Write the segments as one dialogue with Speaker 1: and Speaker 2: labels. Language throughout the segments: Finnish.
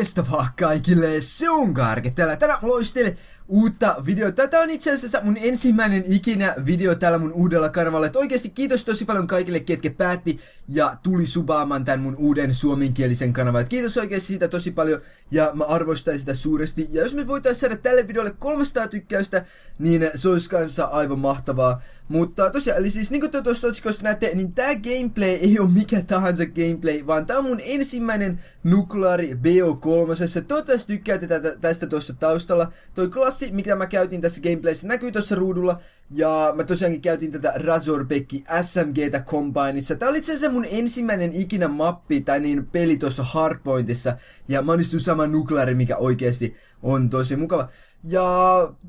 Speaker 1: Morjesta vaan kaikille, se on Karke täällä. Tänään mulla olisi teille uutta videota. Tää on itse asiassa mun ensimmäinen ikinä video täällä mun uudella kanavalla. Et oikeesti kiitos tosi paljon kaikille, ketkä päätti ja tuli subaamaan tän mun uuden suomenkielisen kanavan. Et kiitos oikeesti siitä tosi paljon ja mä arvostan sitä suuresti. Ja jos me voitais saada tälle videolle 300 tykkäystä, niin se olisi kanssa aivan mahtavaa. Mutta tosiaan, eli siis niinku te tuosta otsikosta näette, niin tää gameplay ei oo mikä tahansa gameplay, vaan tää on mun ensimmäinen nukleaari BO3. Toivottavasti tykkäätte tästä tuossa taustalla. Toi klassi, mikä mä käytin tässä gameplayssä, näkyy tuossa ruudulla. Ja mä tosiaankin käytin tätä Razorbekki SMGtä Combineissa. Tää oli itse asiassa mun ensimmäinen ikinä mappi, tai niin peli tuossa Hardpointissa. Ja mä onnistuin sama nukleaari, mikä oikeesti on tosi mukava. Ja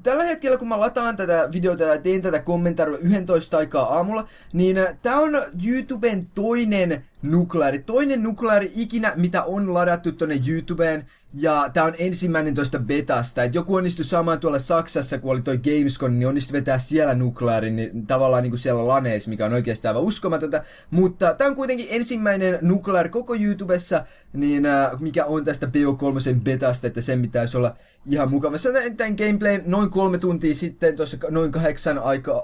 Speaker 1: tällä hetkellä kun mä lataan tätä videota ja teen tätä kommentaarua 11 aikaa aamulla, niin tää on YouTuben toinen nukleaari ikinä, mitä on ladattu tonne YouTubeen. Ja tää on ensimmäinen tosta betasta, et joku onnistui saamaan tuolla Saksassa, kun oli toi Gamescom, niin onnistui vetää siellä nukleaarin, niin tavallaan niinku siellä laneissa, mikä on oikeesti aivan uskomatonta. Mutta tää on kuitenkin ensimmäinen nukleaari koko YouTubessa, niin mikä on tästä BO3 betasta, että sen pitäisi olla ihan mukava. Mä näin tän gameplayn noin 3 tuntia sitten, tuossa noin 8 aikaa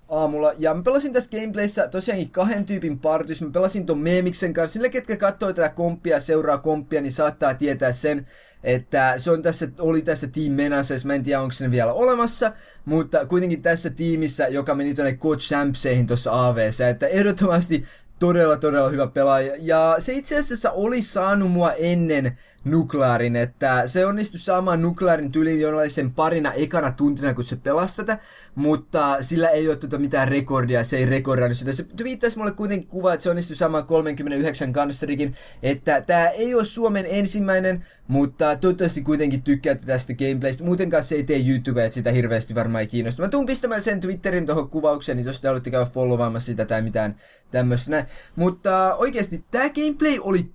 Speaker 1: aamulla. Ja mä pelasin tässä gameplayssä tosiaankin 2 tyypin partys. Mä pelasin ton Meemiksen kanssa. Sillä ketkä katsoo tätä komppia, seuraa komppia, niin saattaa tietää sen, että se on oli tässä Team Menaces. Mä en tiedä onko se vielä olemassa, mutta kuitenkin tässä tiimissä, joka meni tuonne God Champseihin tuossa AV:ssä, että ehdottomasti todella hyvä pelaaja. Ja se itse asiassa oli saanut mua ennen nukleaarin, että se onnistui saamaan nukleaarin tyyliin jollaisen parina ekana tuntina, kun se pelasi tätä, mutta sillä ei ole mitään rekordia, se ei rekordannut sitä. Se twiittasi mulle kuitenkin kuva, että se onnistui saamaan 39 kansterikin, että tää ei ole Suomen ensimmäinen, mutta toivottavasti kuitenkin tykkäätte tästä gameplaystä. Muutenkaan se ei tee YouTubea, että sitä hirveästi varmaan ei kiinnosta. Mä tuun pistämään sen Twitterin tohon kuvaukseen, niin jos te haluatte käydä followaamassa sitä tai mitään tämmöstä näin. Mutta oikeesti tää gameplay oli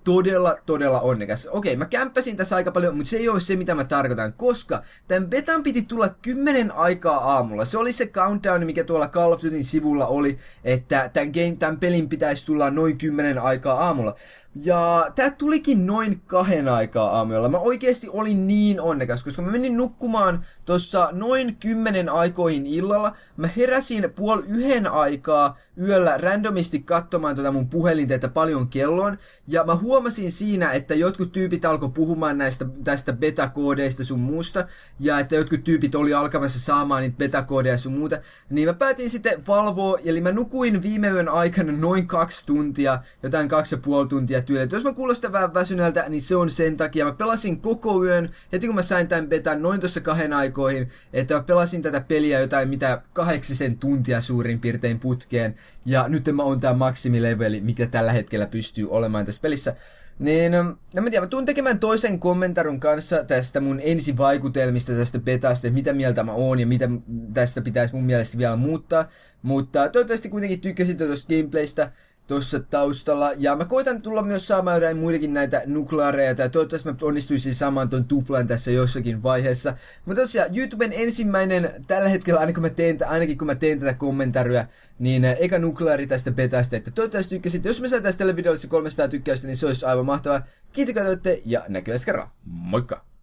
Speaker 1: todella onnekas. Okei, mä kämppäsin tässä aika paljon, mutta se ei ole se mitä mä tarkoitan, koska tän betan piti tulla 10 aikaa aamulla. Se oli se countdown, mikä tuolla Call of Dutyn sivulla oli, että tän pelin pitäisi tulla noin 10 aikaa aamulla. Ja tää tulikin noin 2 aikaa aamulla. Mä oikeesti olin niin onnekas, koska mä menin nukkumaan tossa noin 10 aikoihin illalla. Mä heräsin 12:30 aikaa yöllä randomisti katsomaan mun puhelinta, että paljon kello on. Ja mä huomasin siinä, että jotkut tyypit alkoi puhumaan tästä betakoodeista sun muusta. Ja että jotkut tyypit oli alkamassa saamaan niitä betakoodeja sun muuta. Niin mä päätin sitten valvoa, eli mä nukuin viime yön aikana noin 2 tuntia, jotain 2,5 tuntia tyyliä. Jos mä kuulostan vähän väsyneeltä, niin se on sen takia. Mä pelasin koko yön, heti kun mä sain tän betan noin tossa 2 aikoihin, että mä pelasin tätä peliä jotain 8 tuntia suurin piirtein putkeen. Ja nyt mä oon tää maksimileveli, mikä tällä hetkellä pystyy olemaan tässä pelissä. Niin, mä tiedän, mä tuun tekemään toisen kommentarun kanssa tästä mun ensivaikutelmista tästä betasta, että mitä mieltä mä oon ja mitä tästä pitäisi mun mielestä vielä muuttaa. Mutta toivottavasti kuitenkin tykkäsitte tosta gameplaystä tossa taustalla. Ja mä koitan tulla myös saamaan jotain muitakin näitä nuklaareja, tai toivottavasti mä onnistuisin saamaan ton tuplan tässä jossakin vaiheessa. Mutta tosiaan YouTuben ensimmäinen tällä hetkellä, ainakin kun mä teen tätä kommentaria, niin eka nukleaari tästä betasta, että toivottavasti tykkäsit. Jos me saataisiin tälle videolle 300 tykkäystä, niin se olisi aivan mahtavaa. Kiitos, katsoitte ja näkyy ensi kerralla. Moikka!